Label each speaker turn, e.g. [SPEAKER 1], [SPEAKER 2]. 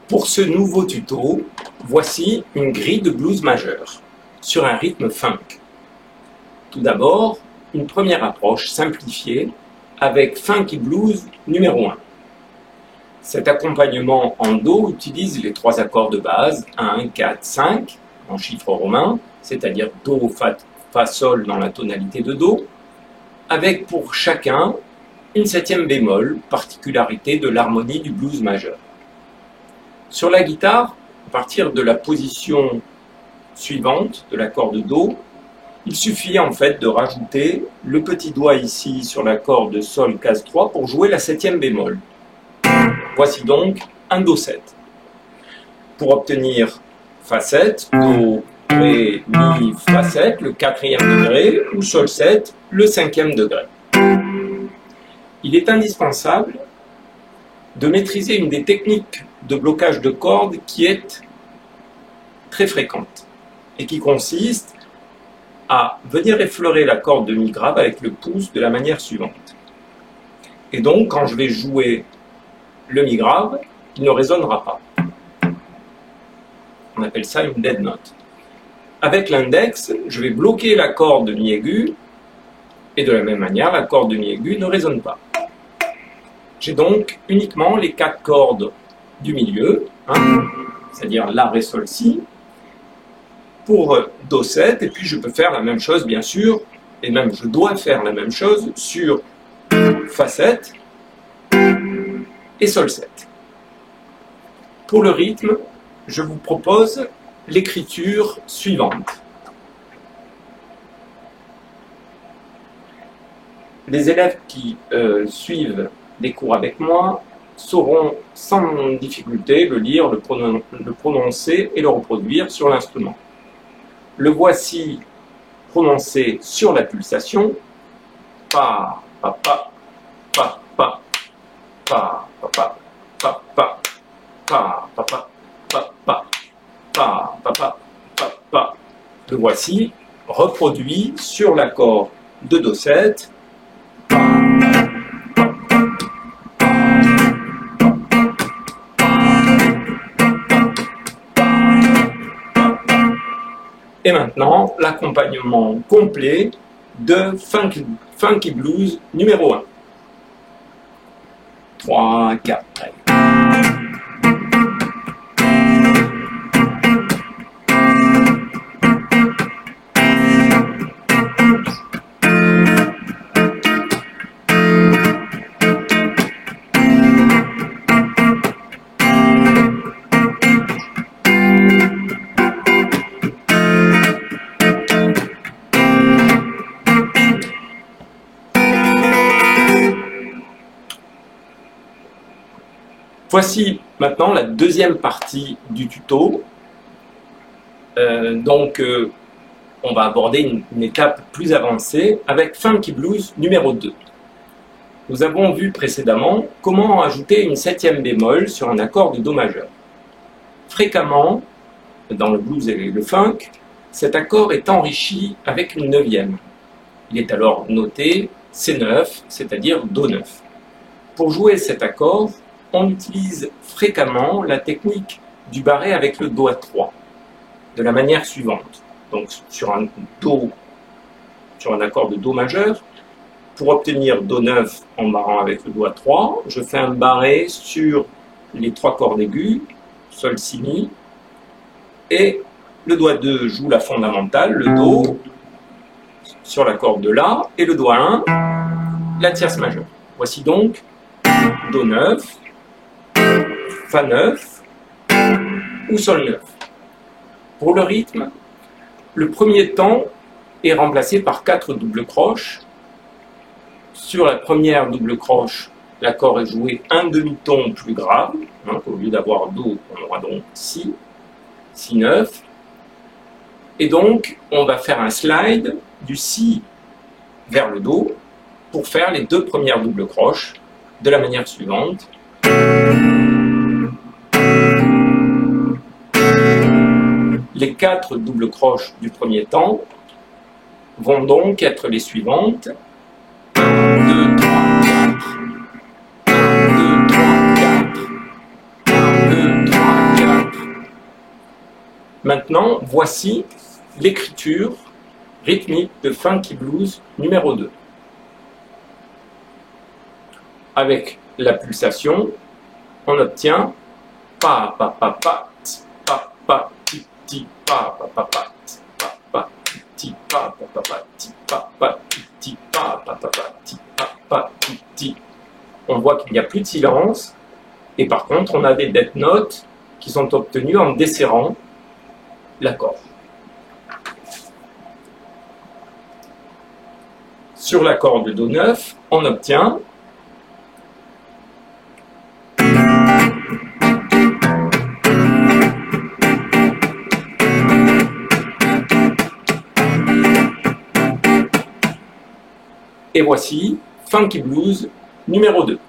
[SPEAKER 1] Pour ce nouveau tuto, voici une grille de blues majeure sur un rythme funk. Tout d'abord, une première approche simplifiée avec Funky Blues numéro 1. Cet accompagnement en Do utilise les trois accords de base 1, 4, 5 en chiffres romains, c'est-à-dire Do, Fa, Sol dans la tonalité de Do, avec pour chacun une septième bémol, particularité de l'harmonie du blues majeur. Sur la guitare, à partir de la position suivante de l'accord de Do, il suffit en fait de rajouter le petit doigt ici sur l'accord de Sol case 3 pour jouer la septième bémol. Voici donc un Do7. Pour obtenir Fa 7, Do, Ré, Mi, Fa 7, le quatrième degré, ou Sol 7, le cinquième degré. Il est indispensable de maîtriser une des techniques de blocage de cordes qui est très fréquente et qui consiste à venir effleurer la corde de Mi grave avec le pouce de la manière suivante. Et donc, quand je vais jouer le Mi grave, il ne résonnera pas. On appelle ça une dead note. Avec l'index, je vais bloquer la corde de Mi aigu et de la même manière, la corde de Mi aigu ne résonne pas. J'ai donc uniquement les quatre cordes du milieu, c'est-à-dire La, Ré, Sol, Si, pour Do7, et puis je peux faire la même chose, bien sûr, et même je dois faire la même chose sur Fa 7 et Sol 7. Pour le rythme, je vous propose l'écriture suivante. Les élèves qui suivent des cours avec moi sauront sans difficulté le lire, le prononcer et le reproduire sur l'instrument. Le voici prononcé sur la pulsation. Pa, pa, pa, pa, pa, pa, pa, pa, pa, pa, pa, pa, pa, pa, pa, pa, pa, pa, pa, pa. Le voici reproduit sur l'accord de Do7. Et maintenant, l'accompagnement complet de Funky Blues numéro 1. 3, 4, allez. Voici maintenant la deuxième partie du tuto. On va aborder une étape plus avancée avec Funky Blues numéro 2. Nous avons vu précédemment comment ajouter une septième bémol sur un accord de Do majeur. Fréquemment, dans le blues et le funk, cet accord est enrichi avec une neuvième. Il est alors noté C9, c'est-à-dire Do9. Pour jouer cet accord, on utilise fréquemment la technique du barré avec le doigt 3, de la manière suivante. Donc sur un accord de Do majeur, pour obtenir Do9 en barrant avec le doigt 3, je fais un barré sur les trois cordes aiguës, Sol, Si, Mi, et le doigt 2 joue la fondamentale, le Do, sur la corde de La, et le doigt 1, la tierce majeure. Voici donc Do9, Fa 9 ou Sol 9. Pour le rythme, le premier temps est remplacé par 4 doubles croches. Sur la première double croche, l'accord est joué un demi-ton plus grave. Au lieu d'avoir Do, on aura donc Si, Si9. Et donc, on va faire un slide du Si vers le Do pour faire les deux premières doubles croches de la manière suivante. Les 4 doubles croches du premier temps vont donc être les suivantes. 1, 2, 3, 4. 1, 2, 3, 4. 1, 2, 3, Maintenant, voici l'écriture rythmique de Funky Blues numéro 2. Avec la pulsation, on obtient pa pa pa pa pa pa ti ti pa pa pa pa pa pa ti pa pa pa pa ti pa pa ti pa pa pa pa ti pa pa ti. On voit qu'il n'y a plus de silence et par contre on a des dead notes qui sont obtenues en desserrant l'accord. Sur l'accord de Do9, on obtient et voici Funky Blues numéro 2.